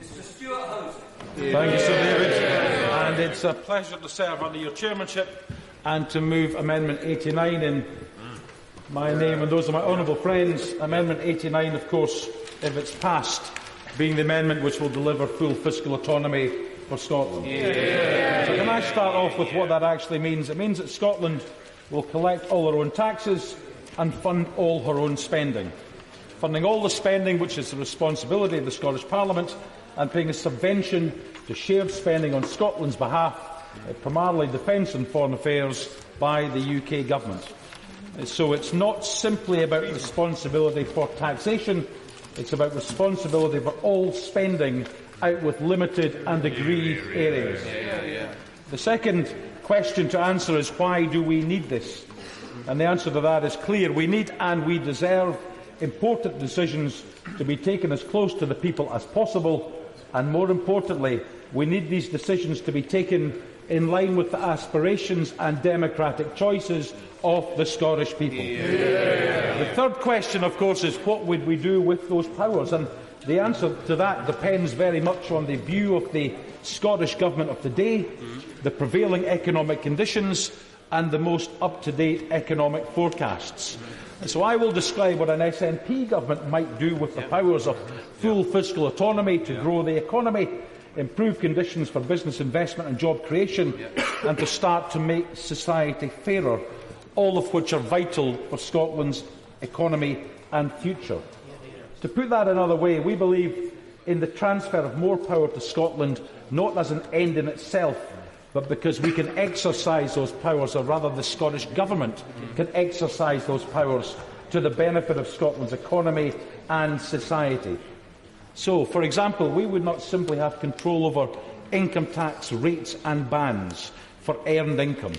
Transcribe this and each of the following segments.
Mr. Stewart Hosie. Thank you, Sir David. And it's a pleasure to serve under your chairmanship and to move Amendment 89 in my name and those of my honourable friends. Amendment 89, of course, if it's passed, being the amendment which will deliver full fiscal autonomy for Scotland. So can I start off with what that actually means? It means that Scotland will collect all her own taxes and fund all her own spending. Funding all the spending which is the responsibility of the Scottish Parliament, and paying a subvention to shared spending on Scotland's behalf, primarily defence and foreign affairs, by the UK Government. So it's not simply about responsibility for taxation, it's about responsibility for all spending out with limited and agreed areas. The second question to answer is, why do we need this? And the answer to that is clear. We need and we deserve important decisions to be taken as close to the people as possible, and more importantly, we need these decisions to be taken in line with the aspirations and democratic choices of the Scottish people. The third question, of course, is what would we do with those powers? And the answer to that depends very much on the view of the Scottish Government of today, the prevailing economic conditions and the most up-to-date economic forecasts. So I will describe what an SNP government might do with the powers of full fiscal autonomy to grow the economy, improve conditions for business investment and job creation, and to start to make society fairer, all of which are vital for Scotland's economy and future. To put that another way, we believe in the transfer of more power to Scotland, not as an end in itself, but because we can exercise those powers, or rather the Scottish Government can exercise those powers to the benefit of Scotland's economy and society. So, for example, we would not simply have control over income tax rates and bans for earned income.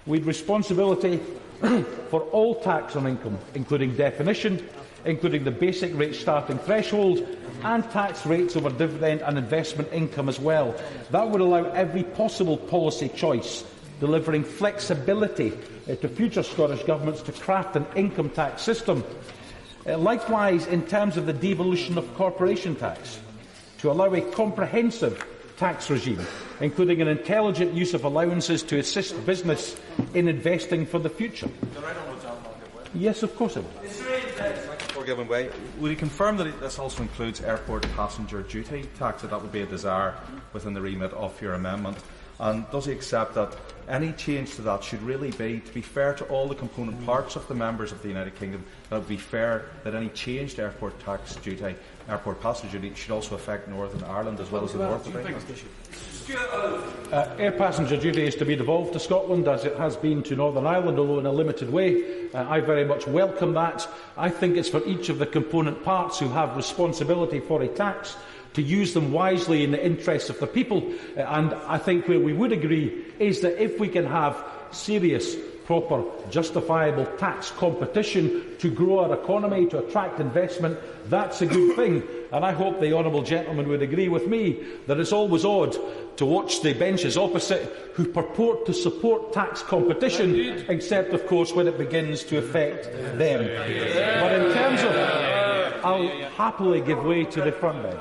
We had responsibility for all tax on income, including definition, including the basic rate starting threshold, and tax rates over dividend and investment income as well. That would allow every possible policy choice, delivering flexibility to future Scottish governments to craft an income tax system. Likewise, in terms of the devolution of corporation tax, to allow a comprehensive tax regime, including an intelligent use of allowances to assist business in investing for the future. Yes, of course it would. Would he confirm that this also includes airport passenger duty tax, that would be a desire within the remit of your amendment? And does he accept that any change to that should really be, to be fair to all the component parts of the members of the United Kingdom, that it would be fair that any change to airport tax duty, airport passenger duty, should also affect Northern Ireland as well as the north of England? Air passenger duty is to be devolved to Scotland, as it has been to Northern Ireland, although in a limited way. I very much welcome that. I think it's for each of the component parts who have responsibility for a tax to use them wisely in the interests of the people. And I think where we would agree is that if we can have serious, proper, justifiable tax competition to grow our economy, to attract investment, that's a good thing. And I hope the honourable gentleman would agree with me that it's always odd to watch the benches opposite who purport to support tax competition, except, of course, when it begins to affect them. But in terms of... I'll happily give way to the front bench.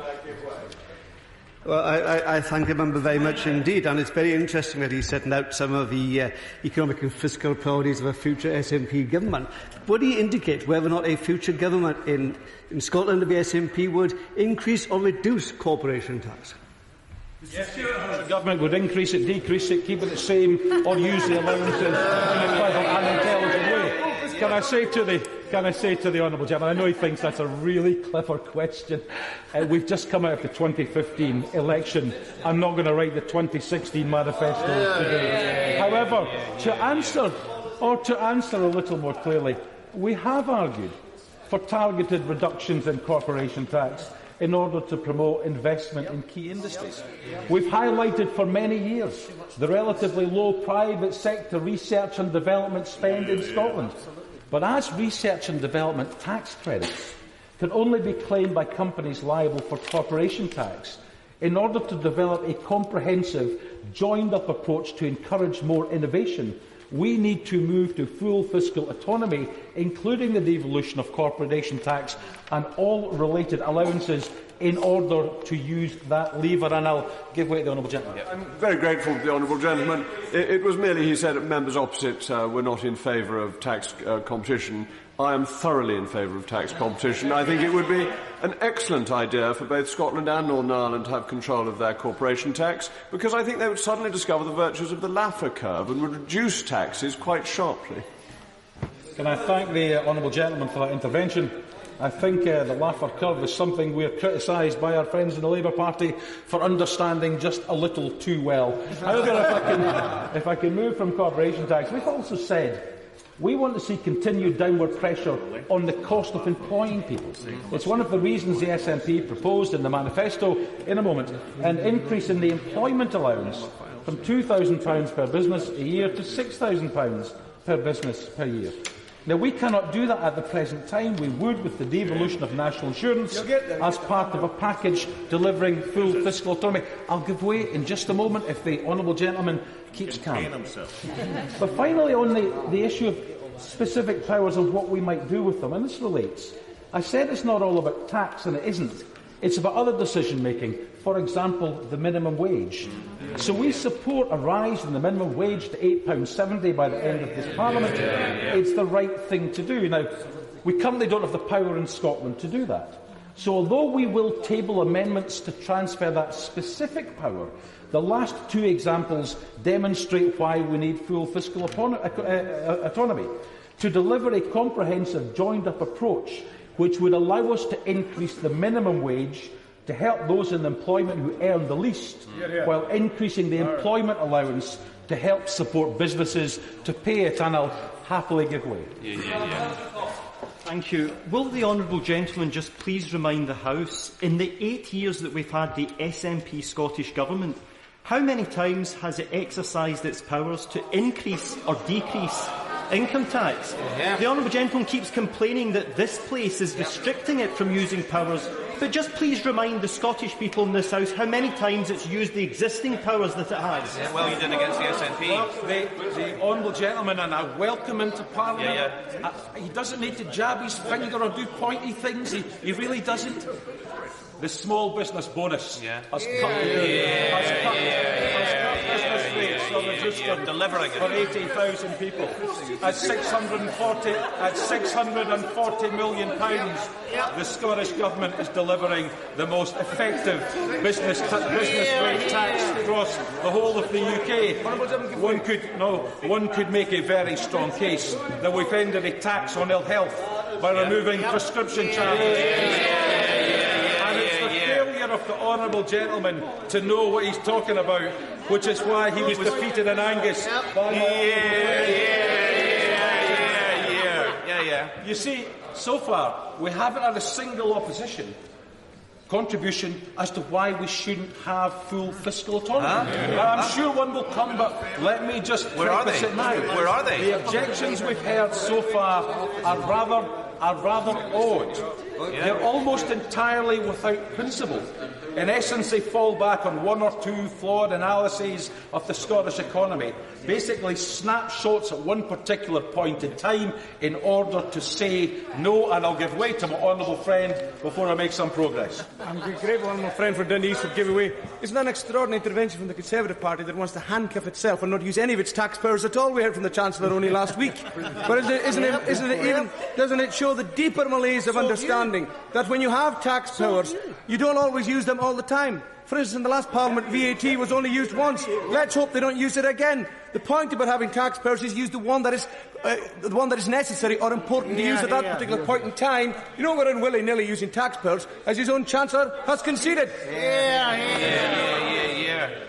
Well, I thank the member very much indeed, and it's very interesting that he's setting out some of the economic and fiscal priorities of a future SNP government. Would he indicate whether or not a future government in Scotland of the SNP would increase or reduce corporation tax? Yes, the government would increase it, decrease it, keep it the same, or use the allowances in a clever and intelligent way. Can I say to the honourable gentleman, I know he thinks that's a really clever question. We've just come out of the 2015 election. I'm not going to write the 2016 manifesto today. However, to answer a little more clearly, we have argued for targeted reductions in corporation tax in order to promote investment in key industries. We've highlighted for many years the relatively low private sector research and development spend in Scotland. But as research and development tax credits can only be claimed by companies liable for corporation tax, in order to develop a comprehensive, joined-up approach to encourage more innovation, we need to move to full fiscal autonomy, including the devolution of corporation tax and all related allowances in order to use that lever. And I'll give way to the honourable gentleman. I'm very grateful to the honourable gentleman. It was merely, he said, that members opposite were not in favour of tax competition. I am thoroughly in favour of tax competition. I think it would be an excellent idea for both Scotland and Northern Ireland to have control of their corporation tax, because I think they would suddenly discover the virtues of the Laffer curve and would reduce taxes quite sharply. Can I thank the honourable gentleman for that intervention? I think the Laffer curve is something we are criticised by our friends in the Labour Party for understanding just a little too well. However, if I can move from corporation tax, we've also said we want to see continued downward pressure on the cost of employing people. It's one of the reasons the SNP proposed in the manifesto, in a moment, an increase in the employment allowance from £2,000 per business a year to £6,000 per business per year. Now, we cannot do that at the present time. We would with the devolution of national insurance as part of a package delivering full fiscal autonomy. I'll give way in just a moment if the honourable gentleman keeps calm. But finally, on the issue of specific powers and what we might do with them, and this relates. I said it's not all about tax, and it isn't. It's about other decision-making, for example, the minimum wage. So we support a rise in the minimum wage to £8.70 by the end of this Parliament. It's the right thing to do. Now, we currently don't have the power in Scotland to do that. So although we will table amendments to transfer that specific power, the last two examples demonstrate why we need full fiscal autonomy to deliver a comprehensive joined-up approach which would allow us to increase the minimum wage to help those in employment who earn the least, while increasing the employment allowance to help support businesses to pay it, and I'll happily give way. Thank you. Will the honourable gentleman just please remind the House, in the 8 years that we've had the SNP Scottish Government, how many times has it exercised its powers to increase or decrease income tax? The honourable gentleman keeps complaining that this place is restricting it from using powers, but just please remind the Scottish people in this House how many times it's used the existing powers that it has. Well, you did against the SNP. Well, the honourable gentleman, and I welcome him to Parliament. He doesn't need to jab his finger or do pointy things. He really doesn't. The small business bonus has cut business rates or reduced them for 80,000 people at £640 million. The Scottish Government is delivering the most effective business rate tax across the whole of the UK. One could make a very strong case that we've ended a tax on ill health by removing prescription charges. Of the honourable gentleman to know what he's talking about, which is why he was defeated in Angus. You see, so far we haven't had a single opposition contribution as to why we shouldn't have full fiscal autonomy. I'm sure one will come, but let me just preface it now. Where are they? The objections we've heard so far are rather odd. They're almost entirely without principle. In essence, they fall back on one or two flawed analyses of the Scottish economy, basically snapshots at one particular point in time in order to say no, and I'll give way to my honourable friend before I make some progress. I'm grateful, honourable friend, for Dundee to give away. Isn't that an extraordinary intervention from the Conservative Party that wants to handcuff itself and not use any of its tax powers at all? We heard from the Chancellor only last week. But doesn't it show the deeper malaise of understanding that when you have tax powers, you don't always use them all the time? For instance, in the last Parliament, VAT was only used once. Let's hope they don't use it again. The point about having tax powers is use the one that is necessary or important to use at that particular point in time. You know, we're willy-nilly using tax powers, as his own Chancellor has conceded.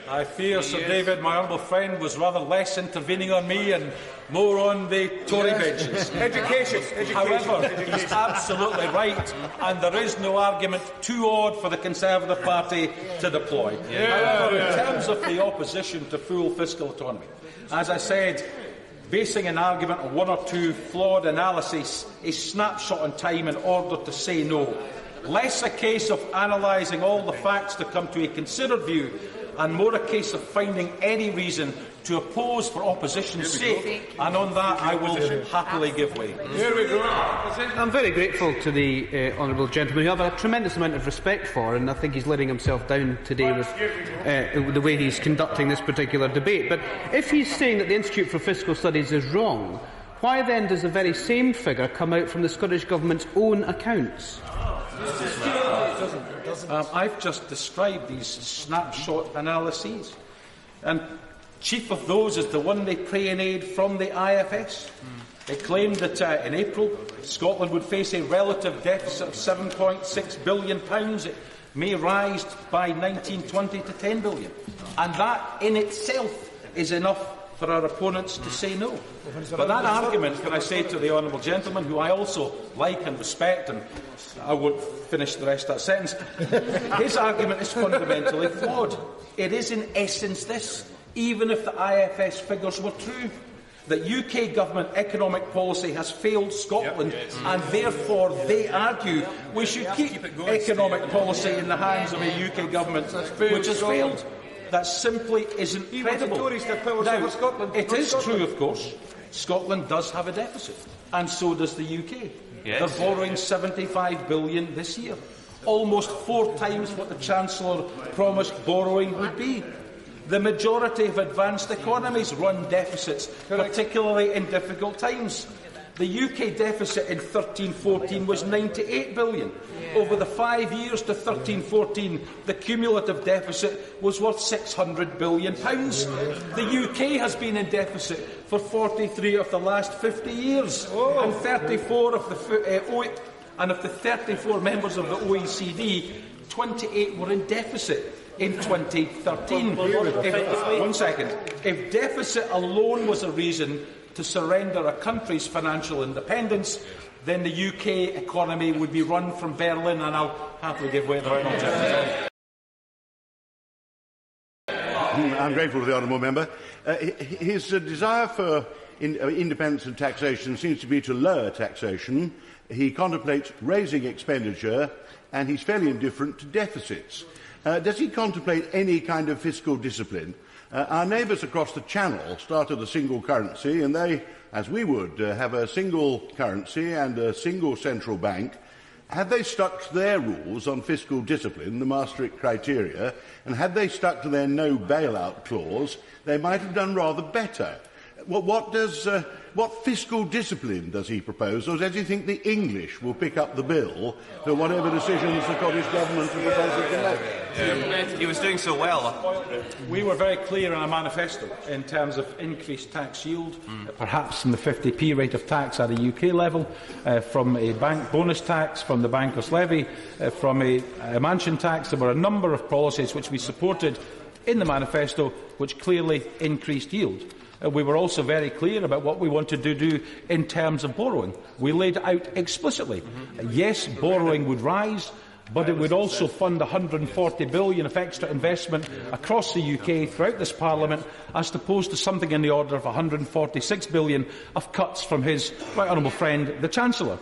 I fear, Sir David, my honourable friend was rather less intervening on me and more on the Tory benches. Education. However, he's absolutely right, and there is no argument too odd for the Conservative Party to deploy. However, in terms of the opposition to full fiscal autonomy, as I said, basing an argument on one or two flawed analyses, a snapshot in time in order to say no. Less a case of analysing all the facts to come to a considered view, and more a case of finding any reason to oppose for opposition's sake, and on that I will happily give way. Here we go. I'm very grateful to the honourable gentleman, who I have a tremendous amount of respect for, and I think he's letting himself down today with the way he's conducting this particular debate. But if he's saying that the Institute for Fiscal Studies is wrong, why then does the very same figure come out from the Scottish Government's own accounts? I've just described these snapshot analyses, and chief of those is the one they pray-and-aid from the IFS. They claimed that in April Scotland would face a relative deficit of £7.6 billion. It may rise by 1920 to £10 billion, and that in itself is enough for our opponents to say no. But that argument, can I say to the honourable gentleman, who I also like and respect, and I won't finish the rest of that sentence, his argument is fundamentally flawed. It is in essence this: even if the IFS figures were true, that UK government economic policy has failed Scotland, and therefore they argue we should keep economic policy in the hands of a UK government which has failed. That simply isn't credible. Now, it is true, of course, Scotland does have a deficit, and so does the UK. They're borrowing £75 billion this year, almost 4 times what the Chancellor promised borrowing would be. The majority of advanced economies run deficits, particularly in difficult times. The UK deficit in 13-14 was £98 billion. Over the 5 years to 13-14, the cumulative deficit was worth £600 billion. The UK has been in deficit for 43 of the last 50 years, and 34 of the 34 members of the OECD, 28 were in deficit in 2013. If deficit alone was a reason to surrender a country's financial independence, then the UK economy would be run from Berlin, and I'll happily give way to the right honourable. I'm grateful to the honourable member. His desire for independence and taxation seems to be to lower taxation. He contemplates raising expenditure, and he's fairly indifferent to deficits. Does he contemplate any kind of fiscal discipline? Our neighbours across the Channel started a single currency, and they, as we would, have a single currency and a single central bank. Had they stuck to their rules on fiscal discipline, the Maastricht criteria, and had they stuck to their no bailout clause, they might have done rather better. What fiscal discipline does he propose, or does he think the English will pick up the bill for whatever decisions the Scottish Government are proposing to make? He was doing so well. We were very clear in our manifesto in terms of increased tax yield, perhaps from the 50p rate of tax at a UK level, from a bank bonus tax, from the banker's levy, from a mansion tax. There were a number of policies which we supported in the manifesto which clearly increased yield. We were also very clear about what we wanted to do in terms of borrowing. We laid out explicitly. Yes, borrowing would rise, but it would also fund £140 billion of extra investment across the UK throughout this Parliament, as opposed to something in the order of £146 billion of cuts from his right honourable friend, the Chancellor.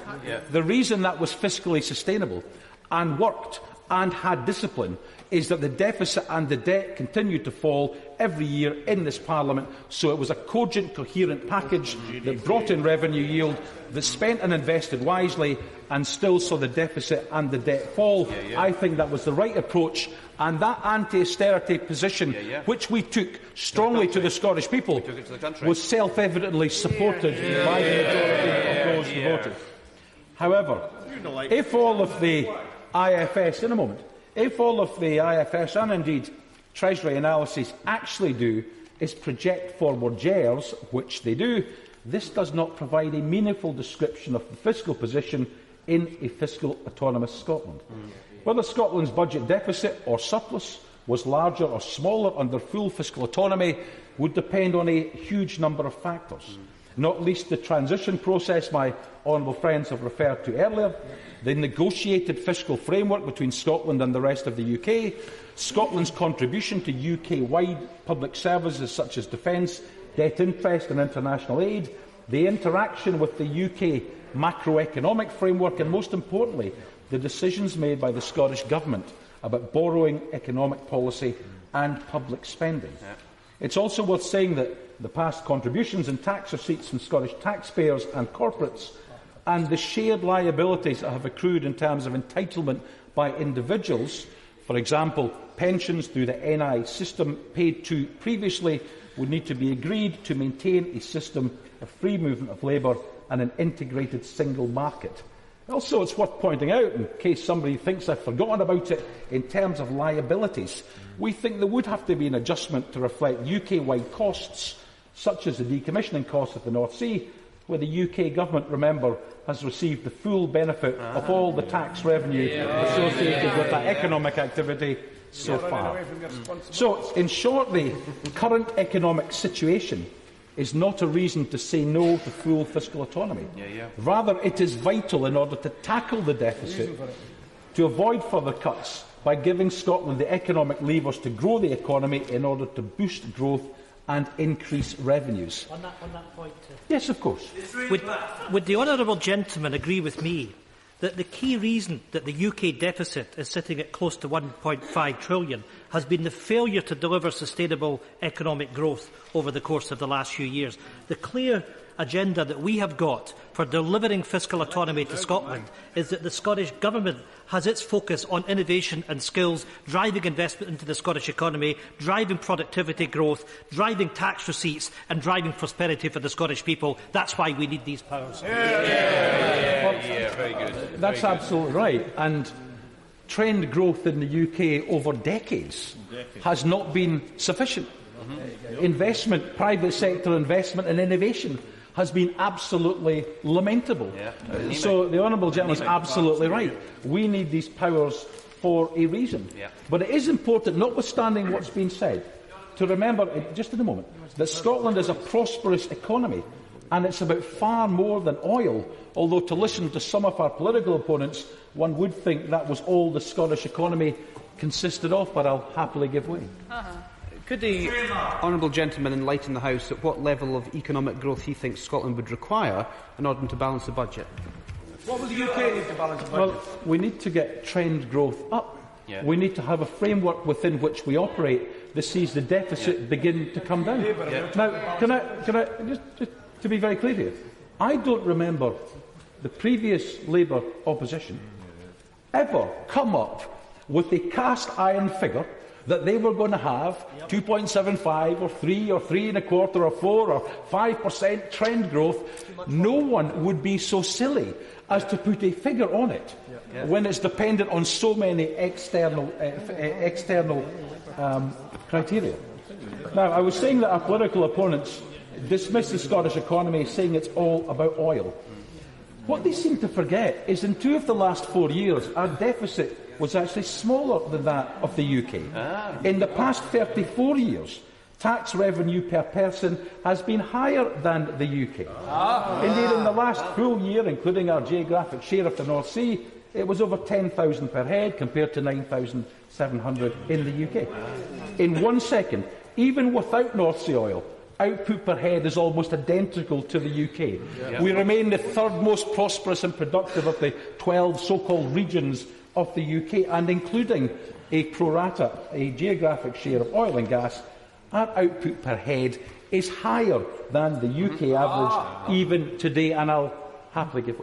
The reason that was fiscally sustainable and worked and had discipline is that the deficit and the debt continued to fall every year in this Parliament, so it was a cogent, coherent package that brought in revenue yield, that spent and invested wisely, and still saw the deficit and the debt fall. I think that was the right approach, and that anti-austerity position, which we took strongly to the Scottish people, was self-evidently supported by the majority of those who voted. However, if all of the IFS, in a moment, if all of the IFS and indeed Treasury analyses actually do is project forward years, which they do, this does not provide a meaningful description of the fiscal position in a fiscal autonomous Scotland. Whether Scotland's budget deficit or surplus was larger or smaller under full fiscal autonomy would depend on a huge number of factors, not least the transition process my honourable friends have referred to earlier, the negotiated fiscal framework between Scotland and the rest of the UK, Scotland's contribution to UK-wide public services such as defence, debt interest and international aid, the interaction with the UK macroeconomic framework, and most importantly, the decisions made by the Scottish Government about borrowing, economic policy and public spending. It's also worth saying that the past contributions and tax receipts from Scottish taxpayers and corporates and the shared liabilities that have accrued in terms of entitlement by individuals, for example, pensions through the NI system paid to previously, would need to be agreed to maintain a system of free movement of labour and an integrated single market. Also, it's worth pointing out, in case somebody thinks I've forgotten about it, in terms of liabilities, we think there would have to be an adjustment to reflect UK-wide costs, such as the decommissioning costs of the North Sea, where the UK government, remember, has received the full benefit of all the tax revenue associated with that economic activity so far. So, in short, the current economic situation is not a reason to say no to full fiscal autonomy. Rather, it is vital in order to tackle the deficit, to avoid further cuts, by giving Scotland the economic levers to grow the economy in order to boost growth and increase revenues. On that point, yes, of course. Would the honourable gentleman agree with me that the key reason that the UK deficit is sitting at close to £1.5 trillion has been the failure to deliver sustainable economic growth over the course of the last few years? The clear agenda that we have got for delivering fiscal autonomy to Scotland is that the Scottish Government has its focus on innovation and skills, driving investment into the Scottish economy, driving productivity growth, driving tax receipts and driving prosperity for the Scottish people. That's why we need these powers. Very good. That's absolutely right. And trend growth in the UK over decades has not been sufficient. Investment, private sector investment and innovation has been absolutely lamentable. So the honourable gentleman is absolutely right. We need these powers for a reason. But it is important, notwithstanding what's been said, to remember, just in a moment, that Scotland is a prosperous economy, and it's about far more than oil, although to listen to some of our political opponents, one would think that was all the Scottish economy consisted of, but I'll happily give way. Could the honourable gentleman enlighten the House at what level of economic growth he thinks Scotland would require in order to balance the budget? What will the UK need to balance the budget? Well, we need to get trend growth up. We need to have a framework within which we operate that sees the deficit begin to come down. Now, can I just to be very clear here, I don't remember the previous Labour opposition ever come up with a cast iron figure that they were going to have 2.75 or 3 or 3.25 or 4 or 5% trend growth. No one would be so silly as to put a figure on it when it's dependent on so many external criteria. Now, I was saying that our political opponents dismiss the Scottish economy, saying it's all about oil. What they seem to forget is in 2 of the last 4 years, our deficit was actually smaller than that of the UK. In the past 34 years, tax revenue per person has been higher than the UK. Indeed, in the last full year, including our geographic share of the North Sea, it was over 10,000 per head compared to 9,700 in the UK. In 1 second, even without North Sea oil, output per head is almost identical to the UK. We remain the third most prosperous and productive of the 12 so-called regions of the UK, and including a pro rata, a geographic share of oil and gas, our output per head is higher than the UK average even today, and I'll happily give...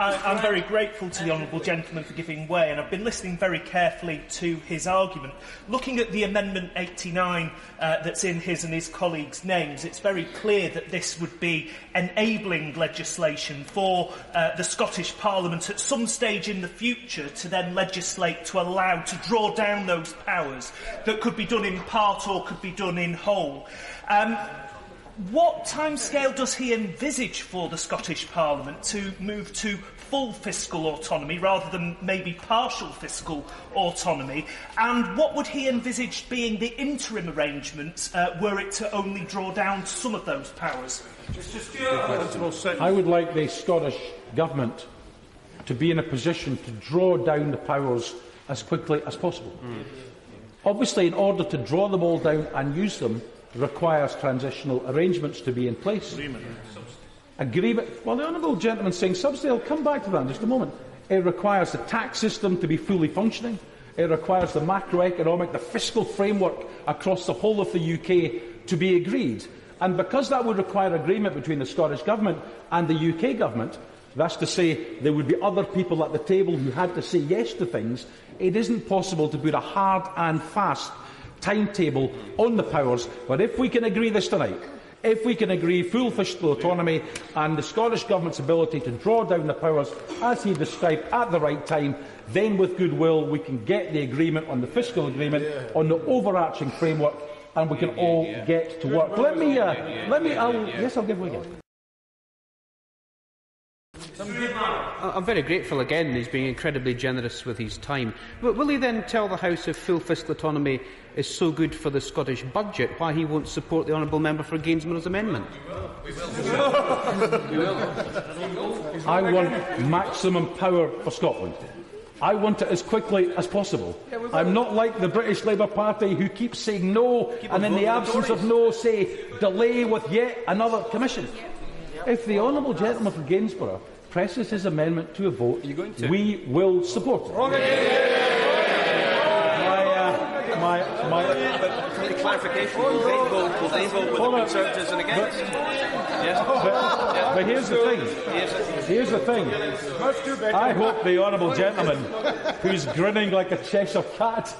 I'm very grateful to the honourable gentleman for giving way, and I've been listening very carefully to his argument. Looking at the Amendment 89 that's in his and his colleagues' names, it's very clear that this would be enabling legislation for the Scottish Parliament at some stage in the future to then legislate to allow to draw down those powers that could be done in part or could be done in whole. What timescale does he envisage for the Scottish Parliament to move to full fiscal autonomy rather than maybe partial fiscal autonomy? And what would he envisage being the interim arrangements were it to only draw down some of those powers? I would like the Scottish Government to be in a position to draw down the powers as quickly as possible. Obviously, in order to draw them all down and use them, requires transitional arrangements to be in place. Agreement. Well, the honourable gentleman saying subsidy, I'll come back to that in just a moment. It requires the tax system to be fully functioning. It requires the macroeconomic, the fiscal framework across the whole of the UK to be agreed. And because that would require agreement between the Scottish Government and the UK Government, that's to say there would be other people at the table who had to say yes to things, it isn't possible to put a hard and fast timetable on the powers. But if we can agree this tonight, if we can agree full fiscal autonomy and the Scottish Government's ability to draw down the powers as he described at the right time, then with goodwill we can get the agreement on the fiscal agreement, on the overarching framework, and we can all get to work. I'll give way again. I'm very grateful again he's being incredibly generous with his time. But will he then tell the House if full fiscal autonomy is so good for the Scottish budget, why he won't support the honourable member for Gainsborough's amendment? I want maximum power for Scotland. I want it as quickly as possible. I'm not like the British Labour Party who keeps saying no and in the absence of no say delay with yet another commission. If the honourable gentleman from Gainsborough presses his amendment to a vote, we will support it. Clarification. Will they vote with the Conservatives and against? But here's the thing. I hope the honourable gentleman, who's grinning like a Cheshire cat,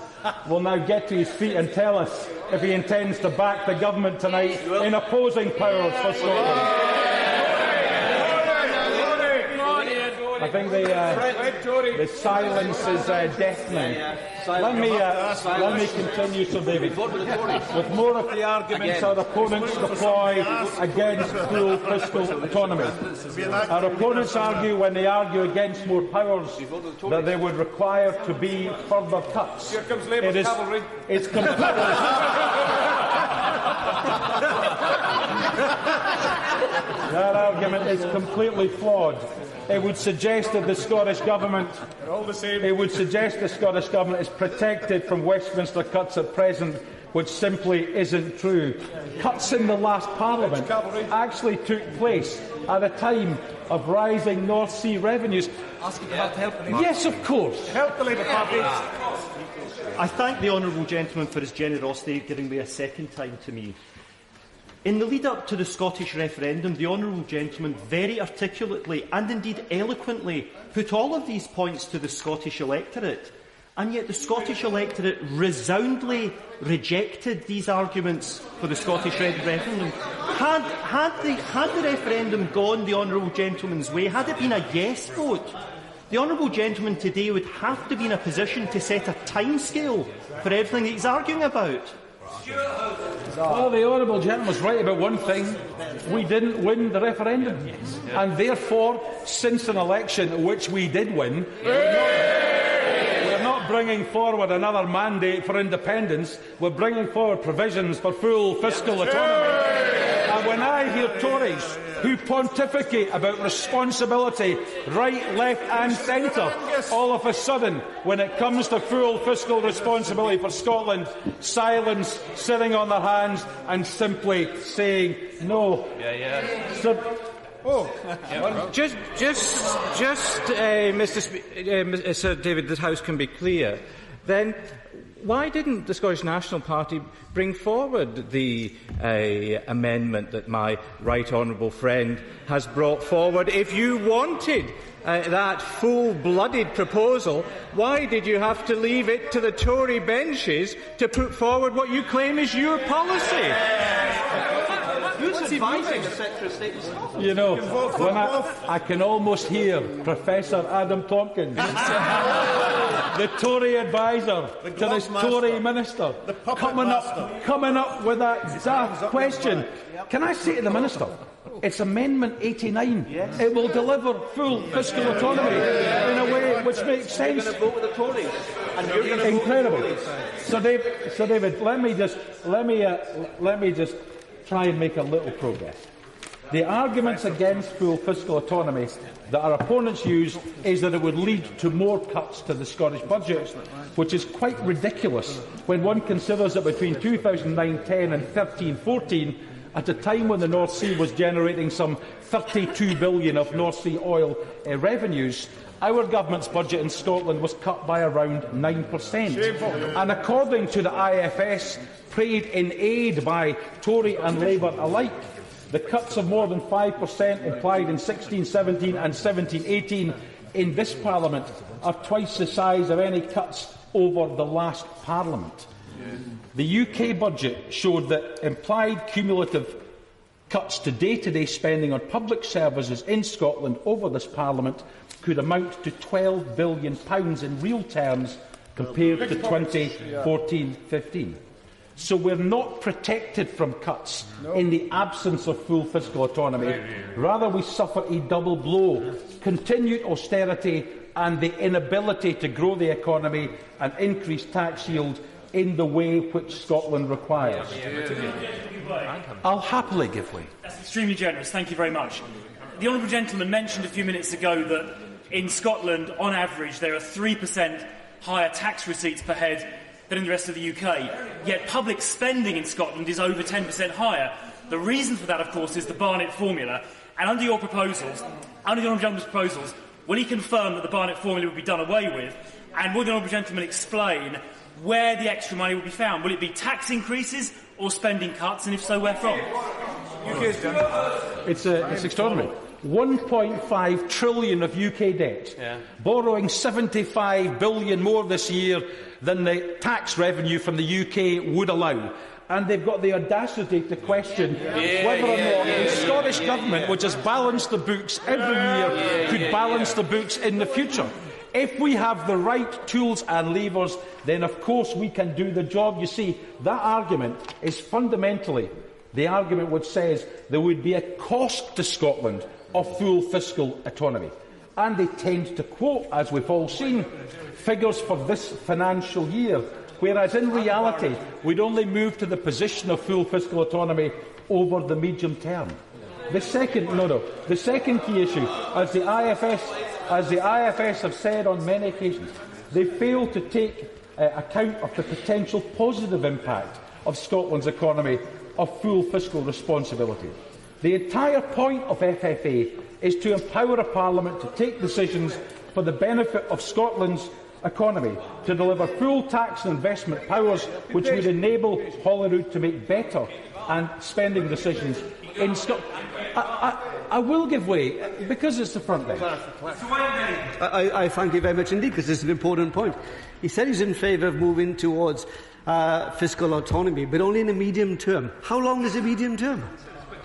will now get to his feet and tell us if he intends to back the government tonight in opposing powers for Scotland. I think the silence is deafening. Let me continue, Sir David. With more of the arguments our opponents deploy against full fiscal autonomy. Our opponents argue, when they argue against more powers, that there would require to be further cuts. Here comes Labour's cavalry. It's completely... That argument is completely flawed. It would suggest that the Scottish Government is protected from Westminster cuts at present, which simply isn't true. Cuts in the last Parliament actually took place at a time of rising North Sea revenues. Yes, of course. Help the Labour Party. I thank the honourable gentleman for his generosity giving me a second time to me. In the lead-up to the Scottish referendum, the honourable gentleman very articulately and indeed eloquently put all of these points to the Scottish electorate, and yet the Scottish electorate resoundingly rejected these arguments for the Scottish referendum. Had the referendum gone the honourable gentleman's way, had it been a yes vote, the honourable gentleman today would have to be in a position to set a timescale for everything that he's arguing about. Well, the honourable gentleman was right about one thing. We didn't win the referendum. And therefore, since an election which we did win, we're not bringing forward another mandate for independence. We're bringing forward provisions for full fiscal autonomy. And when I hear Tories who pontificate about responsibility right, left and centre, all of a sudden, when it comes to full fiscal responsibility for Scotland, silence, sitting on their hands and simply saying no. Mr. Sir David, this House can be clear. Then why didn't the Scottish National Party bring forward the amendment that my right honourable friend has brought forward? If you wanted that full-blooded proposal, why did you have to leave it to the Tory benches to put forward what you claim is your policy? Who's advising the Secretary of State in Scotland? You know, when I can almost hear Professor Adam Tompkins, the Tory advisor to this Tory minister, coming up with that daft question. Can I say to the minister, it's Amendment 89. Yes. It will deliver full fiscal autonomy in a way which makes sense. You're going to vote with the Tories. Incredible. So, David, let me just try and make a little progress. The arguments against full fiscal autonomy that our opponents use is that it would lead to more cuts to the Scottish budget, which is quite ridiculous when one considers that between 2009-10 and 13-14, at a time when the North Sea was generating some $32 billion of North Sea oil revenues, our government's budget in Scotland was cut by around 9%. And according to the IFS, paid in aid by Tory and Labour alike, the cuts of more than 5% implied in 16-17 and 17-18 in this Parliament are twice the size of any cuts over the last Parliament. The UK budget showed that implied cumulative cuts to day-to-day spending on public services in Scotland over this Parliament could amount to £12 billion in real terms compared to 2014-15. So we're not protected from cuts in the absence of full fiscal autonomy. Rather, we suffer a double blow: continued austerity and the inability to grow the economy and increase tax yield in the way which Scotland requires. I'll happily give way. That's extremely generous. Thank you very much. The honourable gentleman mentioned a few minutes ago that in Scotland, on average, there are 3% higher tax receipts per head than in the rest of the UK. Yet public spending in Scotland is over 10% higher. The reason for that, of course, is the Barnett formula. And under your proposals, under the honourable gentleman's proposals, will he confirm that the Barnett formula would be done away with? And will the honourable gentleman explain where the extra money will be found? Will it be tax increases or spending cuts? And if so, where from? It's extraordinary. 1.5 trillion of UK debt, borrowing £75 billion more this year than the tax revenue from the UK would allow. And they've got the audacity to question whether or not the Scottish Government, which has balanced the books every year, could balance the books in the future. If we have the right tools and levers, then of course we can do the job. You see, that argument is fundamentally the argument which says there would be a cost to Scotland of full fiscal autonomy. And they tend to quote, as we've all seen, figures for this financial year, whereas in reality we'd only move to the position of full fiscal autonomy over the medium term. The second key issue, as the IFS have said on many occasions, they fail to take account of the potential positive impact of Scotland's economy of full fiscal responsibility. The entire point of FFA is to empower a Parliament to take decisions for the benefit of Scotland's economy, to deliver full tax and investment powers which would enable Holyrood to make better and spending decisions in Scotland. I will give way, because it's the front bench. I thank you very much indeed, because this is an important point. He said he's in favour of moving towards fiscal autonomy, but only in the medium term. How long is the medium term?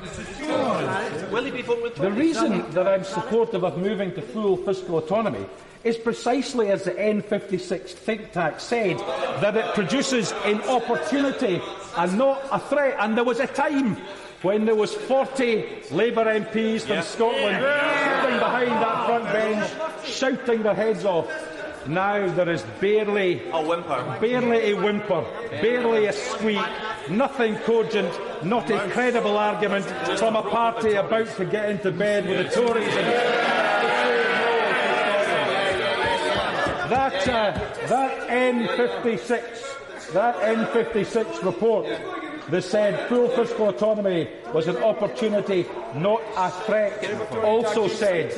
The reason that I'm supportive of moving to full fiscal autonomy is precisely as the N56 think tank said, that it produces an opportunity and not a threat. And there was a time when there was 40 Labour MPs from Scotland sitting behind that front bench, shouting their heads off. Now there is barely a whimper, barely a squeak, nothing cogent, not a credible argument from a party about to get into bed with the Tories. That N56 report that said full fiscal autonomy was an opportunity, not a threat, also said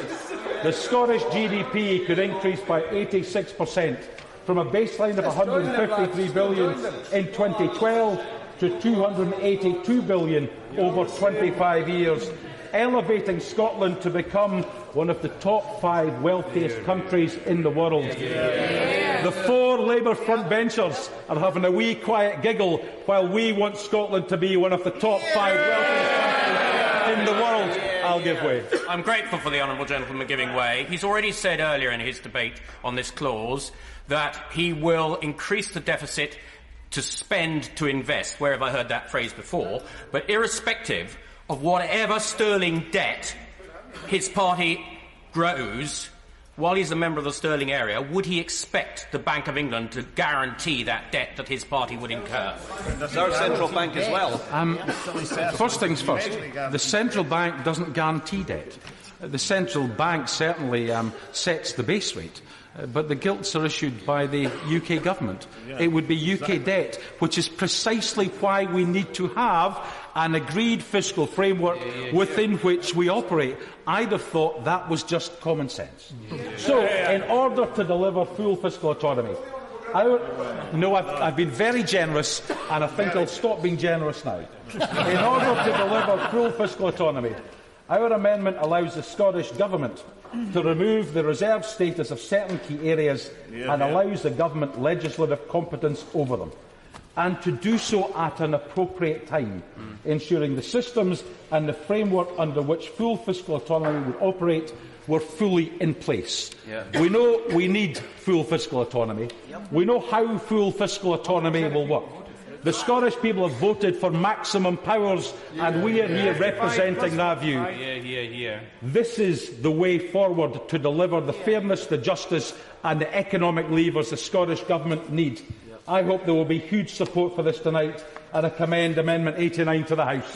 the Scottish GDP could increase by 86% from a baseline of £153 billion in 2012 to £282 billion over 25 years, elevating Scotland to become one of the top 5 wealthiest countries in the world. The 4 Labour frontbenchers are having a wee quiet giggle while we want Scotland to be one of the top 5 wealthiest countries in the world. I'll give way. I'm grateful for the honourable gentleman giving way. He's already said earlier in his debate on this clause that he will increase the deficit to spend to invest. Where have I heard that phrase before? But irrespective of whatever sterling debt his party grows, while he's a member of the sterling area, would he expect the Bank of England to guarantee that debt that his party would incur? That's our central bank as well. First things first, the central bank doesn't guarantee debt. The central bank certainly sets the base rate. But the gilts are issued by the UK government. It would be UK debt, which is precisely why we need to have an agreed fiscal framework within which we operate. I'd have thought that was just common sense. So, in order to deliver full fiscal autonomy, I've been very generous, and I think I'll stop being generous now. In order to deliver full fiscal autonomy, our amendment allows the Scottish Government to remove the reserved status of certain key areas and allows the Government legislative competence over them, and to do so at an appropriate time, ensuring the systems and the framework under which full fiscal autonomy would operate were fully in place. We know we need full fiscal autonomy. We know how full fiscal autonomy will work. The Scottish people have voted for maximum powers, and we are here representing that view. This is the way forward to deliver the fairness, the justice and the economic levers the Scottish Government need. I hope there will be huge support for this tonight, and I commend Amendment 89 to the House.